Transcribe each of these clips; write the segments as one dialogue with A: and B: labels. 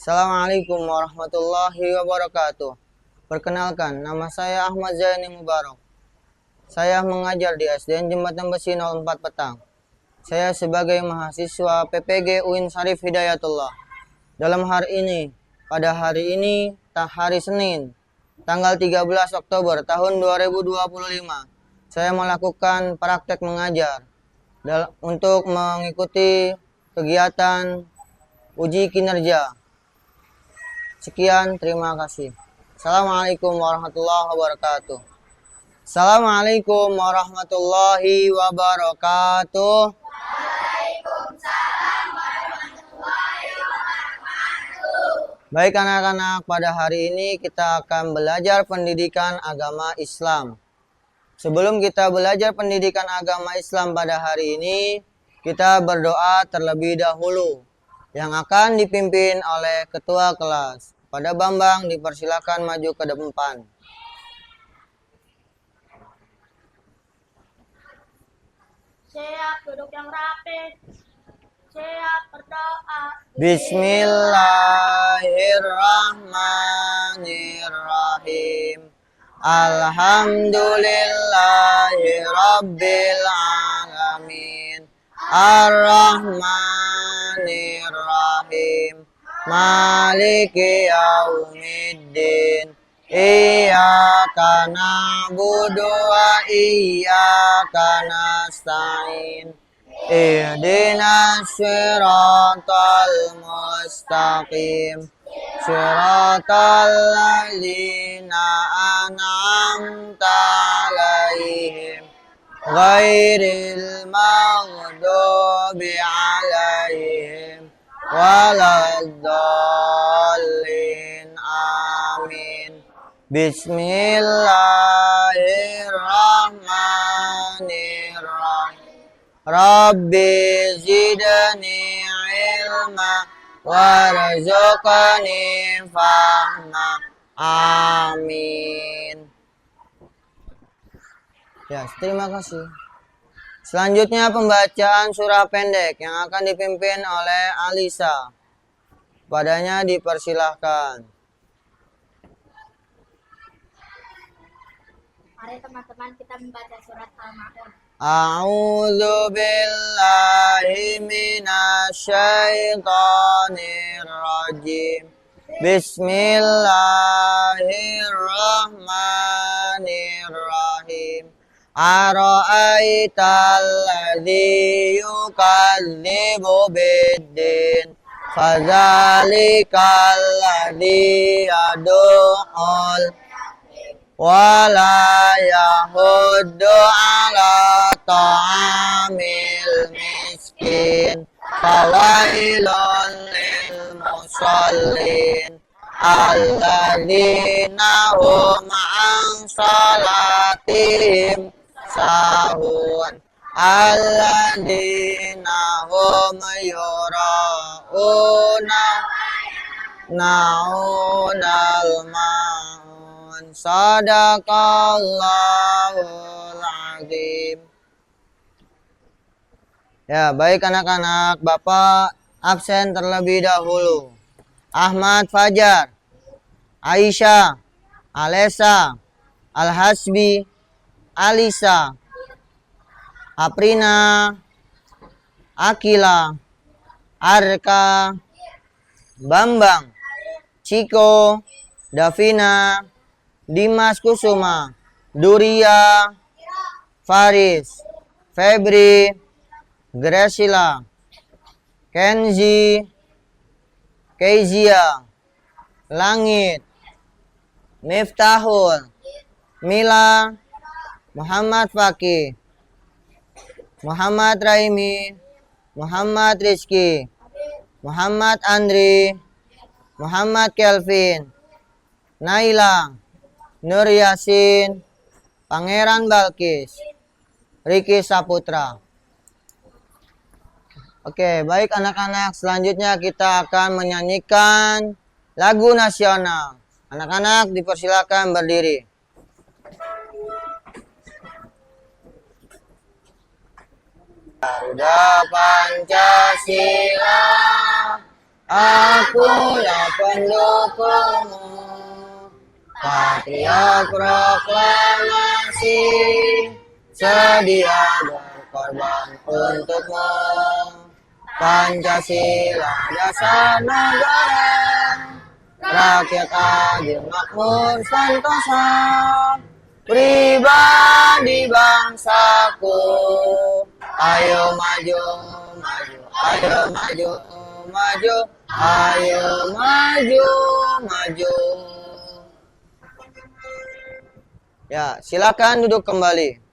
A: Assalamualaikum warahmatullahi wabarakatuh. Perkenalkan, nama saya Ahmad Zaini Mubarak. Saya mengajar di SDN Jembatan Besi 04 Petang. Saya sebagai mahasiswa PPG UIN Syarif Hidayatullah. Pada hari ini, hari Senin, tanggal 13 Oktober tahun 2025, saya melakukan praktek mengajar untuk mengikuti kegiatan uji kinerja. Sekian, terima kasih. Assalamualaikum warahmatullahi wabarakatuh. Assalamualaikum warahmatullahi wabarakatuh.
B: Waalaikumsalam warahmatullahi wabarakatuh.
A: Baik anak-anak, pada hari ini kita akan belajar pendidikan agama Islam. Sebelum kita belajar pendidikan agama Islam pada hari ini, kita berdoa terlebih dahulu yang akan dipimpin oleh ketua kelas. Pada Bambang dipersilakan maju ke depan.
B: Siap duduk yang rapi. Siap berdoa.
A: Bismillahirrahmanirrahim. Alhamdulillahirabbil alamin. Ar-Rahmanirrahim. Maliki yaumiddin. Iyyaka na'budu wa iyyaka nasta'in. Ihdinas siratal mustaqim. Siratal ladzina an'amta 'alaihim ghairil maghdubi 'alaihim waladdallin. Amin. Bismillahirrahmanirrahim. Rabbi zidni ilma warzuqni fahma. Amin. Ya, terima kasih. Selanjutnya pembacaan surah pendek yang akan dipimpin oleh Alisa. Padanya dipersilahkan.
B: Mari teman-teman kita membaca surat Al-Ma'un.
A: A'udzu billahi minasyaitonir rajim. Bismillahirrahmanirrahim. Ara'aital ladzi yukadzibu biddin. Fadzalikal ladzi yad'ul wala yahuddu ala ta'amil miskin. Fawailun lil musallin alladzina hum an salatihim sahun alladzina hum yura'una na'unal ma'un. Sadaqallahul azim. Ya, baik anak-anak, Bapak absen terlebih dahulu. Ahmad Fajar, Aisyah, Alesa, Al-Hasbi, Alisa, Aprina, Akila, Arka, Bambang, Ciko, Davina, Dimas Kusuma, Duria, Faris, Febri, Gresila, Kenzi, Kezia, Langit, Miftahul, Mila, Muhammad Fakih, Muhammad Raimi, Muhammad Rizki, Muhammad Andri, Muhammad Kelvin, Naila, Nur Yasin, Pangeran Balkis, Riki Saputra. Oke, baik anak-anak, selanjutnya kita akan menyanyikan lagu nasional. Anak-anak dipersilakan berdiri. Garuda Pancasila akulah pendukungmu. Patriot proklamasi, sedia berkorban untukmu. Pancasila dasar negara, rakyat adil makmur sentosa, pribadi bangsaku. Ayo maju, maju, ayo maju, maju, ayo maju, maju. Ya, silakan duduk kembali.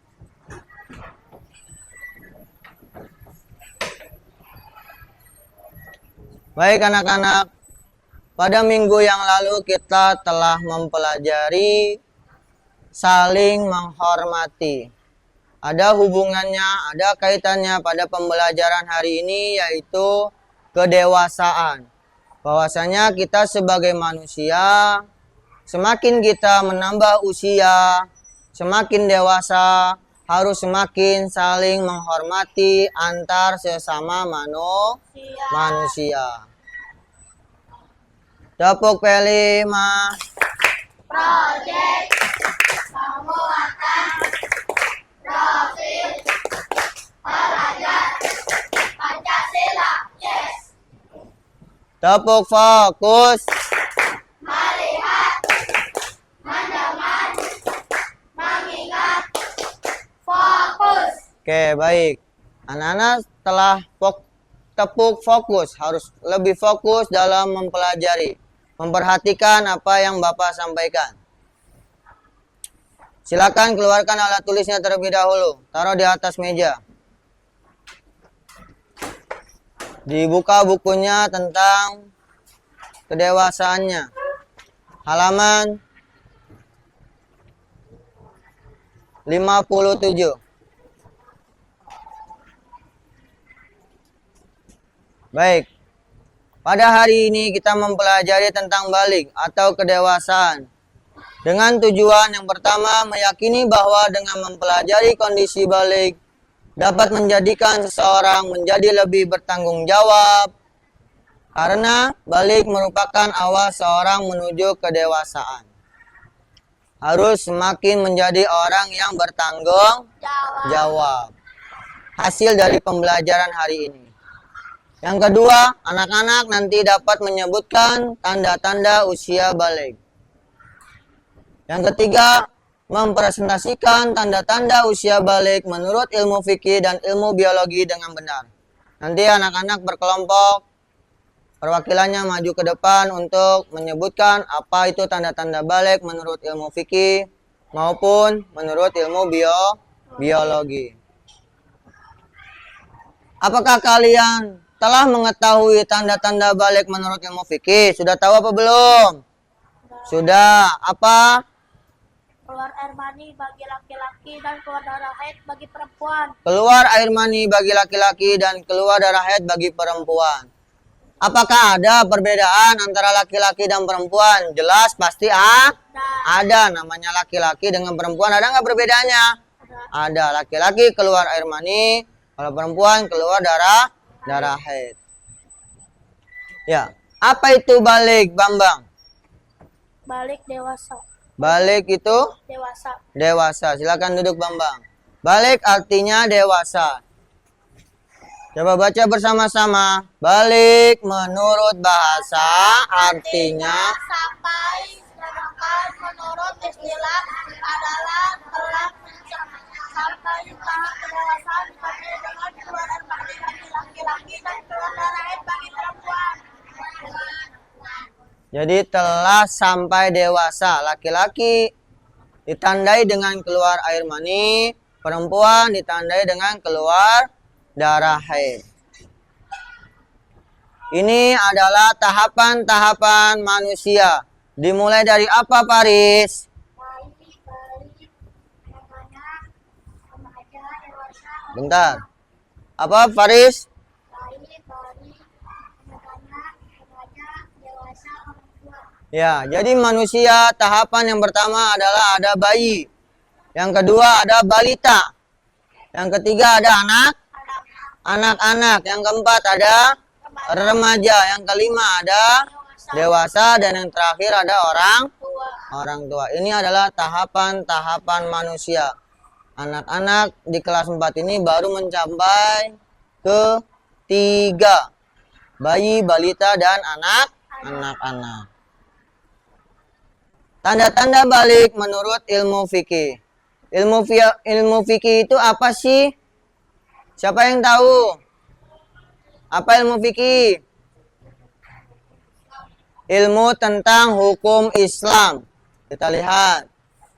A: Baik anak-anak, pada minggu yang lalu kita telah mempelajari saling menghormati. Ada hubungannya, ada kaitannya pada pembelajaran hari ini, yaitu kedewasaan. Bahwasanya kita sebagai manusia, semakin kita menambah usia, semakin dewasa, harus semakin saling menghormati antar sesama manusia. Tepuk P5.
B: Proyek penguatan profil pelajar Pancasila. Yes.
A: Tepuk fokus.
B: Melihat, mendengar, mengingat. Fokus.
A: Oke, baik. Anak-anak telah tepuk fokus, harus lebih fokus dalam mempelajari. Memperhatikan apa yang Bapak sampaikan. Silakan keluarkan alat tulisnya terlebih dahulu. Taruh di atas meja. Dibuka bukunya tentang kedewasaannya. Halaman 57. Baik. Pada hari ini kita mempelajari tentang balik atau kedewasaan. Dengan tujuan yang pertama, meyakini bahwa dengan mempelajari kondisi balik dapat menjadikan seseorang menjadi lebih bertanggung jawab. Karena balik merupakan awal seorang menuju kedewasaan. Harus semakin menjadi orang yang bertanggung jawab. Hasil dari pembelajaran hari ini. Yang kedua, anak-anak nanti dapat menyebutkan tanda-tanda usia balik. Yang ketiga, mempresentasikan tanda-tanda usia balik menurut ilmu fikih dan ilmu biologi dengan benar. Nanti anak-anak berkelompok, perwakilannya maju ke depan untuk menyebutkan apa itu tanda-tanda balik menurut ilmu fikih maupun menurut ilmu biologi. Apakah kalian telah mengetahui tanda-tanda balik menurut ilmu fikih? Sudah tahu apa belum? Sudah. Apa?
B: Keluar air mani bagi laki-laki dan keluar darah haid bagi perempuan.
A: Keluar air mani bagi laki-laki dan keluar darah haid bagi perempuan. Apakah ada perbedaan antara laki-laki dan perempuan? Jelas pasti ada. Namanya laki-laki dengan perempuan ada nggak perbedaannya? Ada. Laki-laki keluar air mani, kalau perempuan keluar darah haid. Ya, apa itu balik, Bambang?
B: Balik dewasa.
A: Balik itu
B: Dewasa.
A: dewasa. Silakan duduk, Bambang. Balik artinya dewasa. Coba baca bersama-sama. Balik menurut bahasa artinya
B: Sampai, sedangkan menurut istilah adalah telah sampai tahap kedewasaan seperti dengan keluar air mani bagi laki-laki dan keluar darah haid bagi perempuan.
A: jadi telah sampai dewasa. Laki-laki ditandai dengan keluar air mani, perempuan ditandai dengan keluar darah haid. Ini adalah tahapan-tahapan manusia. Dimulai dari apa, Paris? Bentar. Apa, Faris? Ya, jadi manusia tahapan yang pertama adalah ada bayi. Yang kedua ada balita. Yang ketiga ada anak-anak. Yang keempat ada remaja, yang kelima ada dewasa, dan yang terakhir ada
B: tua.
A: orang tua. Ini adalah tahapan-tahapan manusia. Anak-anak di kelas 4 ini baru mencapai ke 3. Bayi, balita, dan anak-anak. Tanda-tanda balik menurut ilmu fikih. Ilmu fikih itu apa sih? Siapa yang tahu? Apa ilmu fikih? Ilmu tentang hukum Islam. Kita lihat.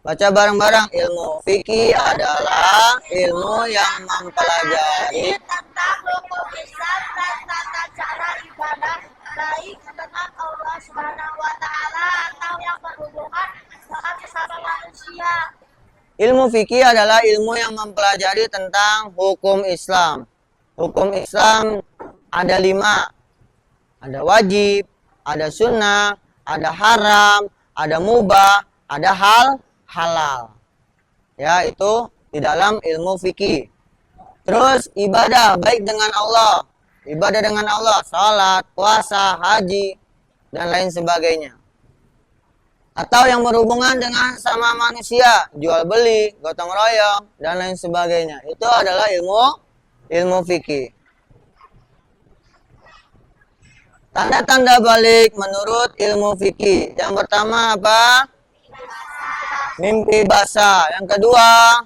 A: Baca bareng-bareng. Ilmu fikih adalah ilmu yang mempelajari
B: Tentang hukum Islam dan tata cara ibadah baik dengan Allah Subhanahu wa taala atau yang berhubungan dengan sesama manusia.
A: ilmu fikih adalah ilmu yang mempelajari tentang hukum Islam. Hukum Islam ada 5. Ada wajib, ada sunnah, ada haram, ada mubah, ada halal. Ya, itu di dalam ilmu fikih. Terus ibadah baik dengan Allah. Ibadah dengan Allah, salat, puasa, haji, dan lain sebagainya. Atau yang berhubungan dengan sama manusia, jual beli, gotong royong, dan lain sebagainya. Itu adalah ilmu fikih. Tanda-tanda balik menurut ilmu fikih. Yang pertama apa? Mimpi basah. Yang kedua,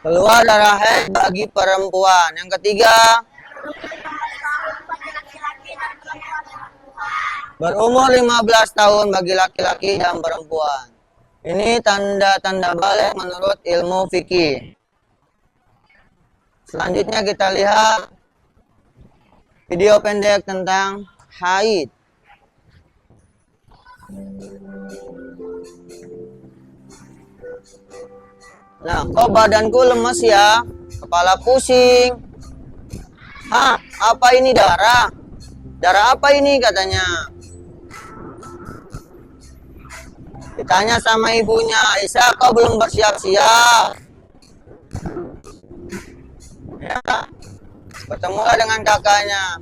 A: keluar darah haid bagi perempuan. Yang ketiga, berumur 15 tahun bagi laki-laki dan perempuan. Ini tanda-tanda balik menurut ilmu fikih. Selanjutnya kita lihat video pendek tentang haid. Nah, kok badanku lemes ya? Kepala pusing. Hah, apa ini darah? Darah apa ini katanya? Ditanya sama ibunya, Aisyah kok belum bersiap-siap? Ya, bertemulah dengan kakaknya.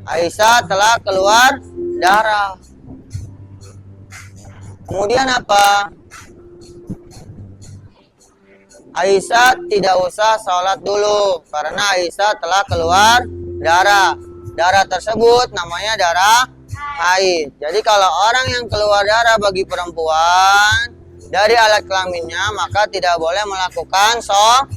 A: Aisyah telah keluar darah. Kemudian apa? Aisyah tidak usah sholat dulu karena Aisyah telah keluar darah. Darah tersebut namanya darah haid. Jadi kalau orang yang keluar darah bagi perempuan dari alat kelaminnya, maka tidak boleh melakukan sholat.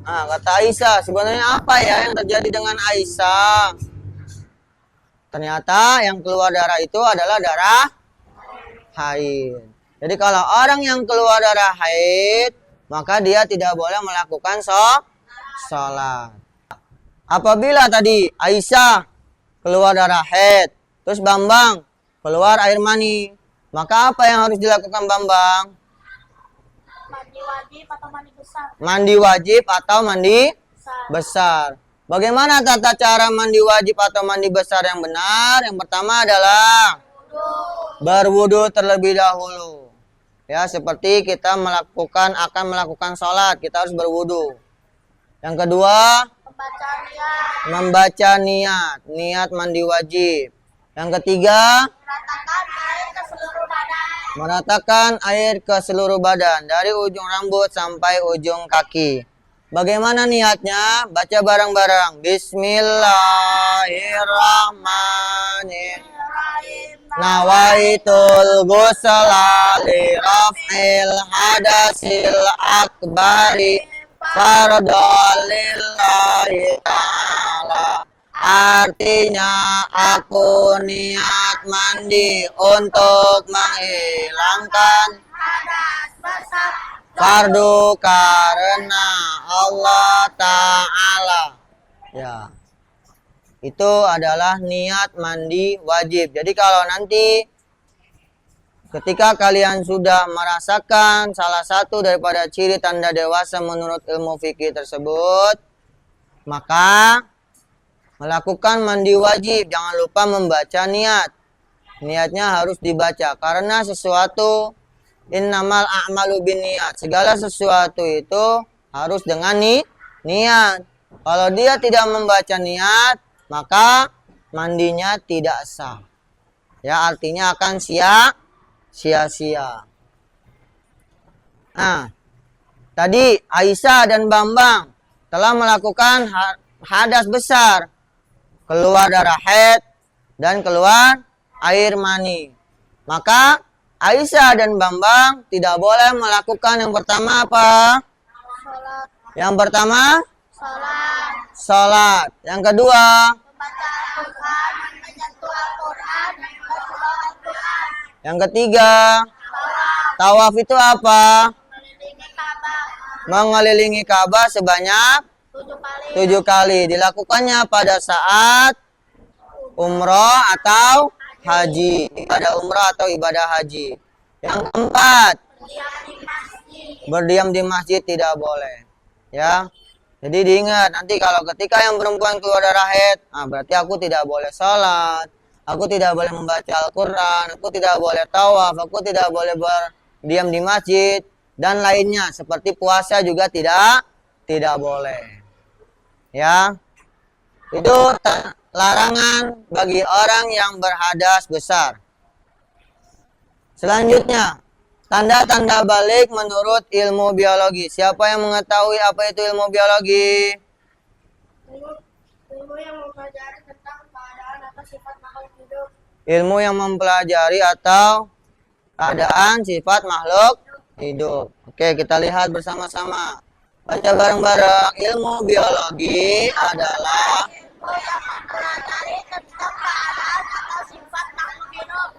A: Nah, kata Aisyah, sebenarnya apa ya yang terjadi dengan Aisyah? Ternyata yang keluar darah itu adalah darah haid. Jadi kalau orang yang keluar darah haid, maka dia tidak boleh melakukan sholat. Apabila tadi Aisyah keluar darah haid, terus Bambang keluar air mani, maka apa yang harus dilakukan Bambang?
B: Mandi wajib atau mandi besar?
A: Mandi wajib atau mandi besar. Bagaimana tata cara mandi wajib atau mandi besar yang benar? Yang pertama adalah berwudu terlebih dahulu. Ya, seperti kita akan melakukan sholat, kita harus berwudu. Yang kedua, membaca niat mandi wajib. Yang ketiga, meratakan air ke seluruh badan dari ujung rambut sampai ujung kaki. Bagaimana niatnya? Baca bareng-bareng. Bismillahirrahmanirrahim. Nawaitul ghusla li raf'il hadasil akbari fardhan lillahi ta'ala. Artinya aku niat mandi untuk menghilangkan fardu karena Allah Ta'ala. Ya, itu adalah niat mandi wajib. Jadi kalau nanti ketika kalian sudah merasakan salah satu daripada ciri tanda dewasa menurut ilmu fikih tersebut, maka melakukan mandi wajib. Jangan lupa membaca niat. Niatnya harus dibaca karena sesuatu innamal a'malu binniyat. Segala sesuatu itu harus dengan niat. Kalau dia tidak membaca niat, maka mandinya tidak sah. Ya, artinya akan sia-sia. Nah, tadi Aisyah dan Bambang telah melakukan hadas besar, keluar darah haid dan keluar air mani. Maka Aisyah dan Bambang tidak boleh melakukan yang pertama apa?
B: Salat.
A: Yang pertama
B: Salat.
A: salat. Yang kedua
B: Membaca Al-Quran. Menyentuh Al-Quran. Membaca Al-Quran.
A: yang ketiga
B: Tawaf.
A: tawaf itu apa?
B: Mengelilingi Ka'bah.
A: Mengelilingi Ka'bah sebanyak
B: 7 kali.
A: 7 kali. Dilakukannya pada saat umroh atau haji. Ibadah umroh atau ibadah haji. Yang keempat,
B: Diam di masjid.
A: berdiam di masjid tidak boleh. Ya. Jadi diingat, nanti kalau ketika yang perempuan keluar darah haid, berarti aku tidak boleh sholat, aku tidak boleh membaca Al-Quran, aku tidak boleh tawaf, aku tidak boleh berdiam di masjid, dan lainnya. Seperti puasa juga tidak boleh. Ya. Itu larangan bagi orang yang berhadas besar. Selanjutnya, tanda-tanda balik menurut ilmu biologi. Siapa yang mengetahui apa itu ilmu biologi?
B: Ilmu yang mempelajari tentang keadaan atau sifat makhluk hidup.
A: Ilmu yang mempelajari atau keadaan sifat makhluk hidup. Oke, kita lihat bersama-sama. Baca bareng-bareng. Ilmu biologi adalah
B: Ilmu yang mempelajari tentang keadaan atau sifat makhluk hidup.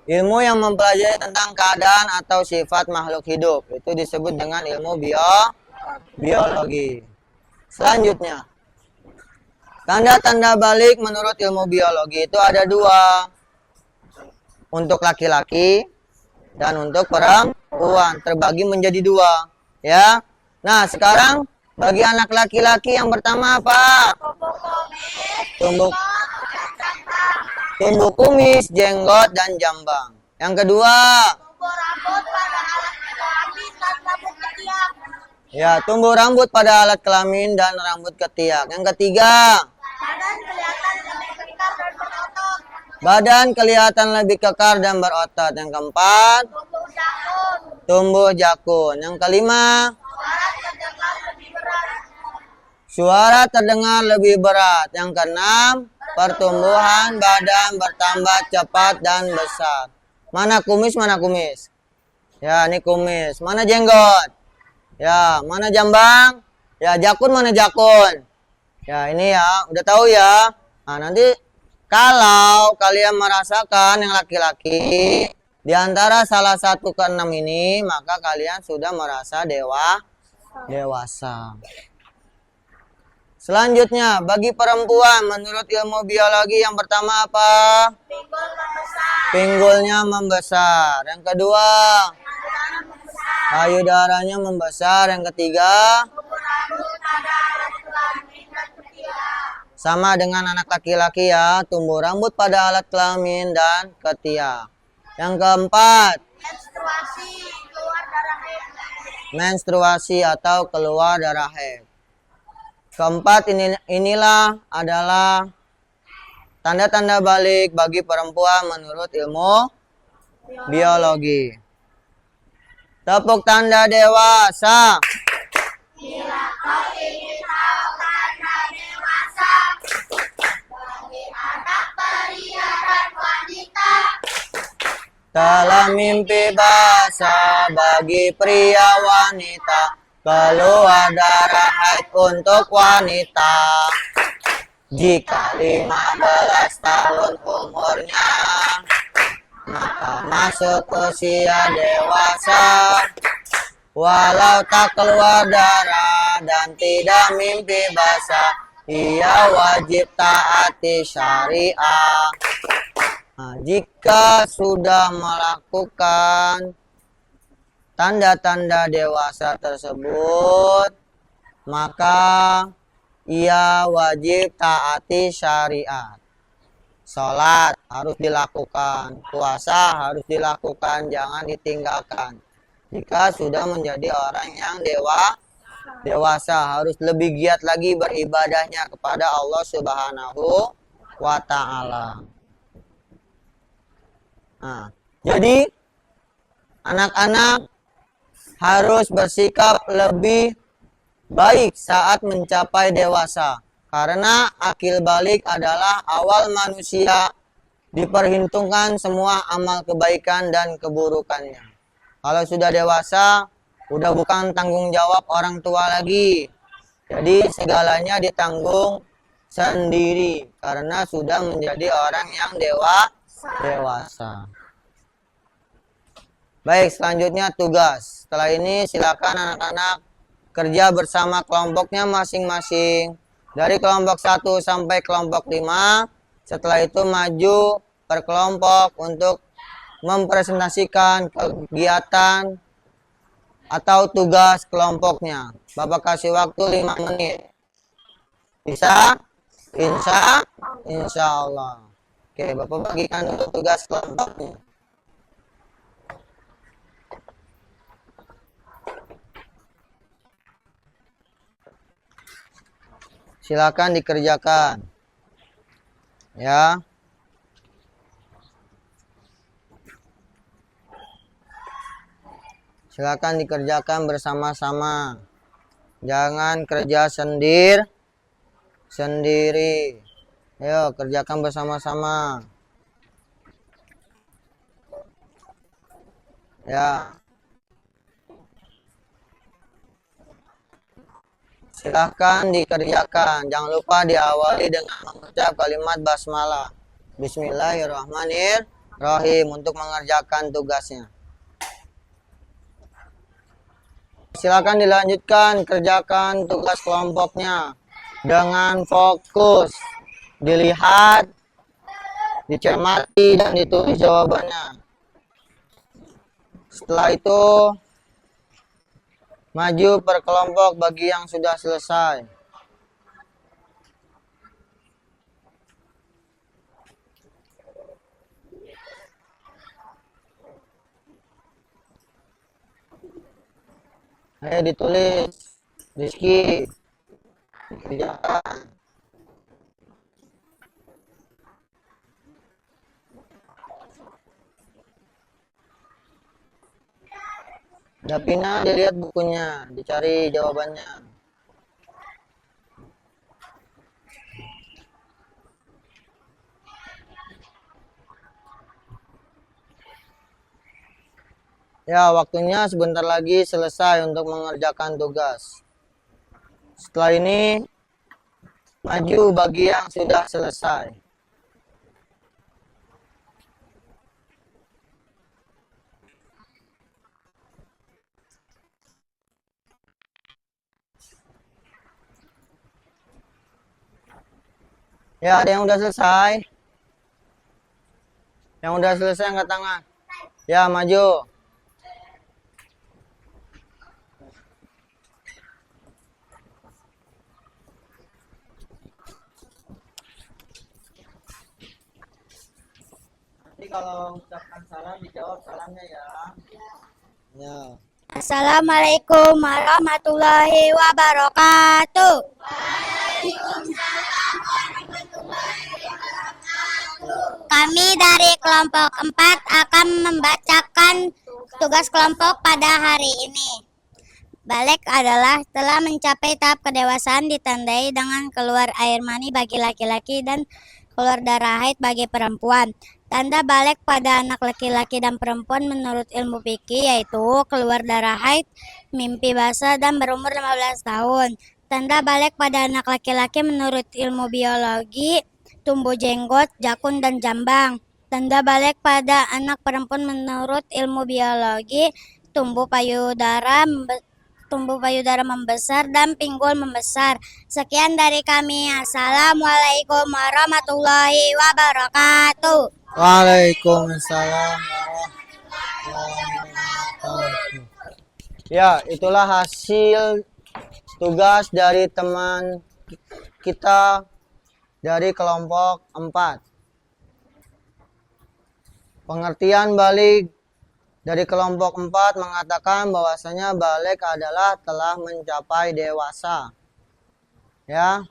A: ilmu yang mempelajari tentang keadaan atau sifat makhluk hidup. Itu disebut dengan ilmu biologi. Selanjutnya, tanda-tanda balik menurut ilmu biologi itu ada 2. Untuk laki-laki dan untuk perempuan. Terbagi menjadi 2. Ya. Nah, sekarang bagi anak laki-laki yang pertama apa? Tumbuh kumis, jenggot, dan jambang. Yang kedua,
B: Tumbuh rambut pada alat kelamin dan rambut ketiak.
A: ya, tumbuh rambut pada alat kelamin dan rambut ketiak. Yang ketiga,
B: Badan kelihatan lebih kekar dan berotot.
A: badan kelihatan lebih kekar dan berotot. Yang keempat,
B: Tumbuh jakun.
A: tumbuh jakun. Yang kelima,
B: Suara terdengar lebih berat.
A: suara terdengar lebih berat. Yang keenam, pertumbuhan badan bertambah cepat dan besar. Mana kumis, mana kumis? Ya, ini kumis. Mana jenggot? Ya, mana jambang? Ya, jakun, mana jakun? Ya, ini ya, udah tahu ya. Nah, nanti kalau kalian merasakan yang laki-laki di antara salah satu ke 6 ini, maka kalian sudah merasa dewasa. Selanjutnya, bagi perempuan menurut ilmu biologi yang pertama apa?
B: Pinggul membesar.
A: Pinggulnya membesar. Yang kedua,
B: Payudara membesar.
A: payudaranya membesar. Yang ketiga,
B: Tumbuh rambut pada alat kelamin dan ketiak.
A: sama dengan anak laki-laki ya, tumbuh rambut pada alat kelamin dan ketiak. Yang keempat,
B: Menstruasi, keluar darah haid.
A: menstruasi atau keluar darah haid. Keempat, inilah adalah tanda-tanda balik bagi perempuan menurut ilmu biologi. Tepuk tanda dewasa.
B: Bila kau ingin tahu tanda dewasa bagi anak pria dan wanita,
A: Dalam mimpi basah bagi pria wanita, keluar darah haid untuk wanita. Jika 15 tahun umurnya, maka masuk usia dewasa. Walau tak keluar darah dan tidak mimpi basah, ia wajib taati syariah. Nah, jika sudah melakukan tanda-tanda dewasa tersebut, maka ia wajib taati syariat. Sholat harus dilakukan, puasa harus dilakukan, jangan ditinggalkan. Jika sudah menjadi orang yang dewasa, harus lebih giat lagi beribadahnya kepada Allah Subhanahu wa Ta'ala. Nah, jadi anak-anak harus bersikap lebih baik saat mencapai dewasa. Karena akil balik adalah awal manusia diperhitungkan semua amal kebaikan dan keburukannya. Kalau sudah dewasa, udah bukan tanggung jawab orang tua lagi. Jadi segalanya ditanggung sendiri karena sudah menjadi orang yang dewasa. Baik, selanjutnya tugas. Setelah ini silakan anak-anak kerja bersama kelompoknya masing-masing. Dari kelompok 1 sampai kelompok 5. Setelah itu maju per kelompok untuk mempresentasikan kegiatan atau tugas kelompoknya. Bapak kasih waktu 5 menit. Bisa? Insya Allah. Oke, Bapak bagikan dulu tugas kelompoknya. Silakan dikerjakan. Ya. Silakan dikerjakan bersama-sama. Jangan kerja sendiri. Ayo, kerjakan bersama-sama. Ya. Silahkan dikerjakan. Jangan lupa diawali dengan mengucap kalimat basmalah. Bismillahirrahmanirrahim untuk mengerjakan tugasnya. Silakan dilanjutkan, kerjakan tugas kelompoknya dengan fokus. Dilihat, dicermati, dan ditulis jawabannya. Setelah itu, maju per kelompok bagi yang sudah selesai. Ayo ditulis. Rizky. Kerjakan. Davina, dilihat bukunya, dicari jawabannya. Ya, waktunya sebentar lagi selesai untuk mengerjakan tugas. Setelah ini, maju bagi yang sudah selesai. Ya, ada yang udah selesai? Yang udah selesai angkat tangan. Ya, maju. Nanti kalau ucapkan salam, dijawab salamnya ya. Ya.
B: Assalamualaikum warahmatullahi wabarakatuh. Kami dari kelompok 4 akan membacakan tugas kelompok pada hari ini. Balik adalah telah mencapai tahap kedewasaan ditandai dengan keluar air mani bagi laki-laki dan keluar darah haid bagi perempuan. Tanda balik pada anak laki-laki dan perempuan menurut ilmu fikih yaitu keluar darah haid, mimpi basah, dan berumur 15 tahun. Tanda balik pada anak laki-laki menurut ilmu biologi, tumbuh jenggot, jakun, dan jambang. Tanda balik pada anak perempuan menurut ilmu biologi, tumbuh payudara membesar dan pinggul membesar. Sekian dari kami. Assalamualaikum warahmatullahi wabarakatuh.
A: Waalaikumsalam warahmatullahi wabarakatuh. Ya, itulah hasil tugas dari teman kita dari kelompok 4. Pengertian balik dari kelompok 4 mengatakan bahwasanya balik adalah telah mencapai dewasa. Ya.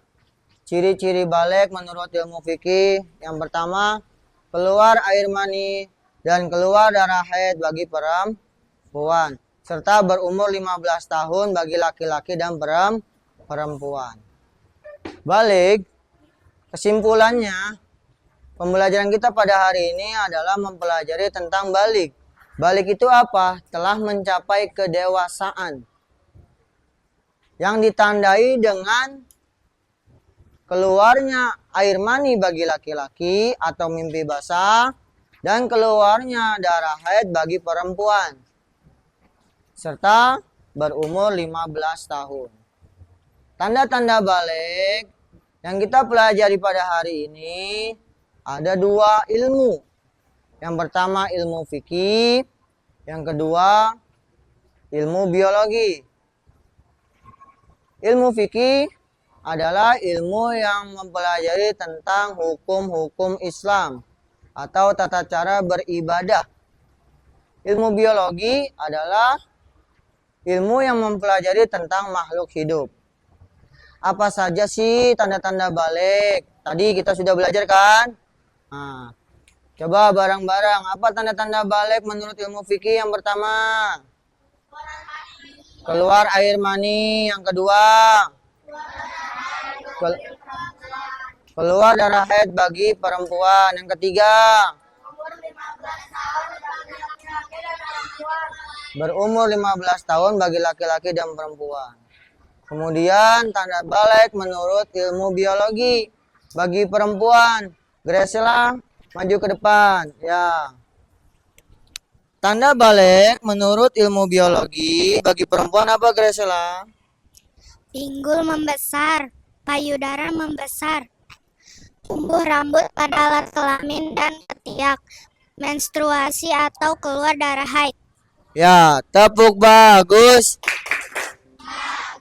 A: Ciri-ciri balik menurut ilmu fikih, yang pertama, keluar air mani dan keluar darah haid bagi perempuan, serta berumur 15 tahun bagi laki-laki dan perempuan. Balik, kesimpulannya, pembelajaran kita pada hari ini adalah mempelajari tentang balik. Balik itu apa? Telah mencapai kedewasaan, yang ditandai dengan keluarnya air mani bagi laki-laki atau mimpi basah, dan keluarnya darah haid bagi perempuan, serta berumur 15 tahun. Tanda-tanda balik yang kita pelajari pada hari ini ada 2 ilmu. Yang pertama ilmu fikih, yang kedua ilmu biologi. Ilmu fikih adalah ilmu yang mempelajari tentang hukum-hukum Islam atau tata cara beribadah. Ilmu biologi adalah ilmu yang mempelajari tentang makhluk hidup. Apa saja sih tanda-tanda balik? Tadi kita sudah belajar kan? Nah, coba bareng-bareng. Apa tanda-tanda balik menurut ilmu fikih? Yang pertama, keluar air mani. Yang kedua, keluar darah haid bagi perempuan. Yang ketiga, berumur 15 tahun bagi laki-laki dan perempuan. Kemudian tanda balik menurut ilmu biologi bagi perempuan. Graciela, maju ke depan. Ya. Tanda balik menurut ilmu biologi bagi perempuan apa, Graciela?
B: Pinggul membesar, payudara membesar, tumbuh rambut pada alat kelamin dan ketiak, menstruasi atau keluar darah haid.
A: Ya, tepuk bagus.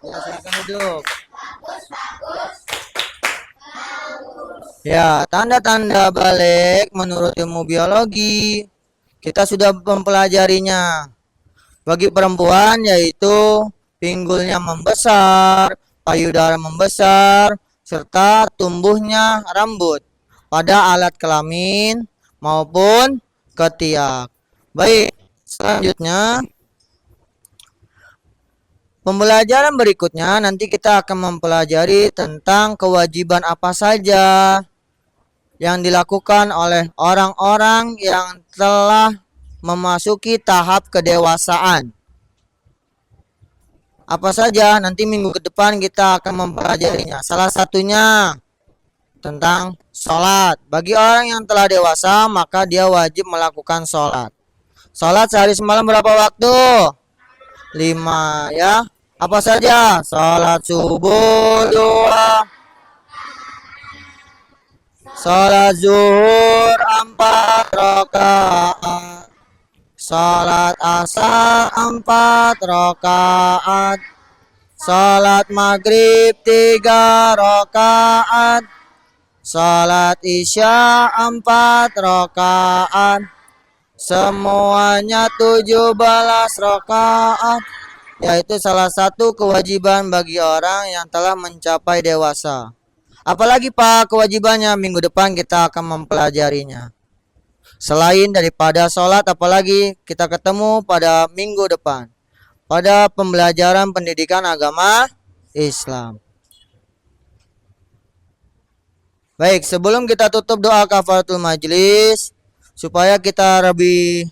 A: Ya, silakan duduk. Ya, tanda-tanda balik menurut ilmu biologi kita sudah mempelajarinya. Bagi perempuan yaitu pinggulnya membesar, payudara membesar, serta tumbuhnya rambut pada alat kelamin maupun ketiak. Baik, selanjutnya pembelajaran berikutnya nanti kita akan mempelajari tentang kewajiban apa saja yang dilakukan oleh orang-orang yang telah memasuki tahap kedewasaan. Apa saja nanti minggu ke depan kita akan mempelajarinya. Salah satunya tentang sholat. Bagi orang yang telah dewasa maka dia wajib melakukan sholat. Sholat sehari semalam berapa waktu? 5 ya. Apa saja? Sholat subuh 2, sholat zuhur 4 rakaat, sholat asar 4 rakaat, sholat maghrib 3 rakaat, sholat isya 4 rakaat, semuanya 17 rakaat. Yaitu salah satu kewajiban bagi orang yang telah mencapai dewasa. Apalagi Pak kewajibannya, minggu depan kita akan mempelajarinya. Selain daripada sholat, apalagi kita ketemu pada minggu depan pada pembelajaran pendidikan agama Islam. Baik, sebelum kita tutup doa kafaratul majlis, supaya kita lebih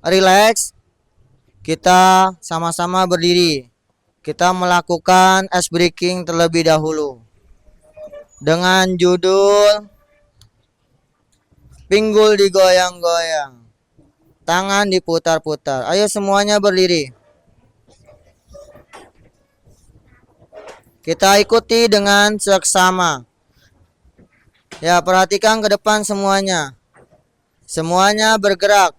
A: rileks, kita sama-sama berdiri. Kita melakukan ice breaking terlebih dahulu dengan judul pinggul digoyang-goyang, tangan diputar-putar. Ayo semuanya berdiri. Kita ikuti dengan seksama. Ya, perhatikan ke depan semuanya. Semuanya bergerak.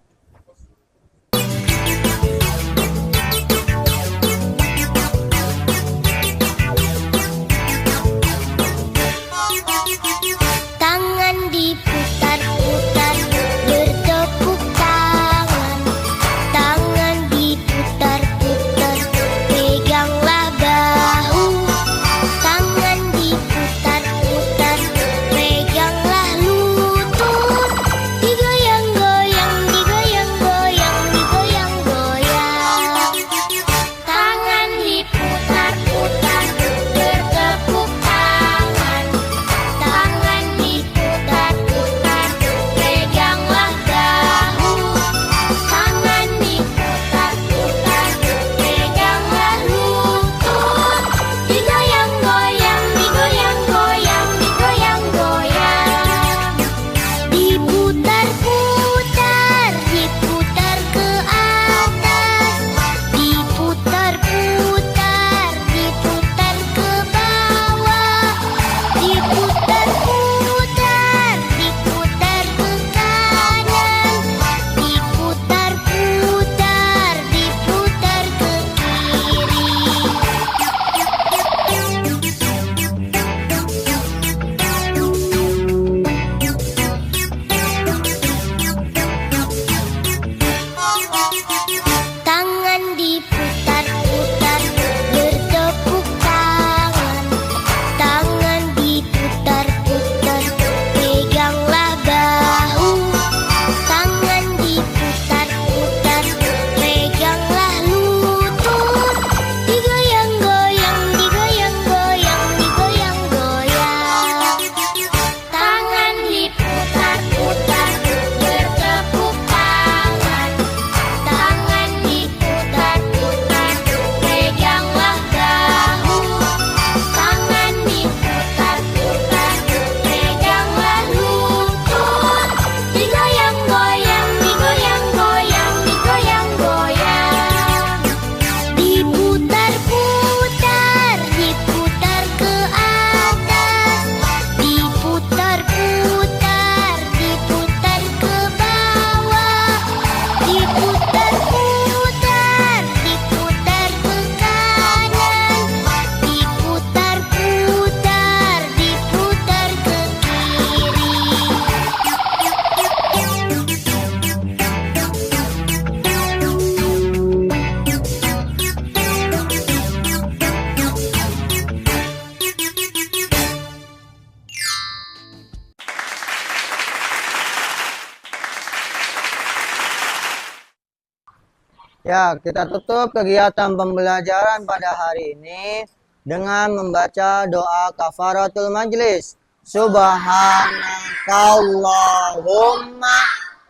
A: Ya, kita tutup kegiatan pembelajaran pada hari ini dengan membaca doa kafaratul majlis. Subhanakallahumma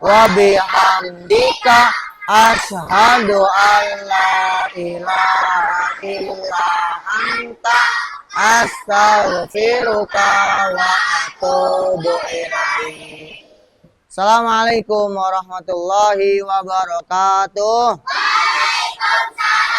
A: wa bihamdika asyhadu an la ilaha illa anta astaghfiruka wa atubu ilaik. Assalamualaikum warahmatullahi wabarakatuh.
B: Waalaikumsalam.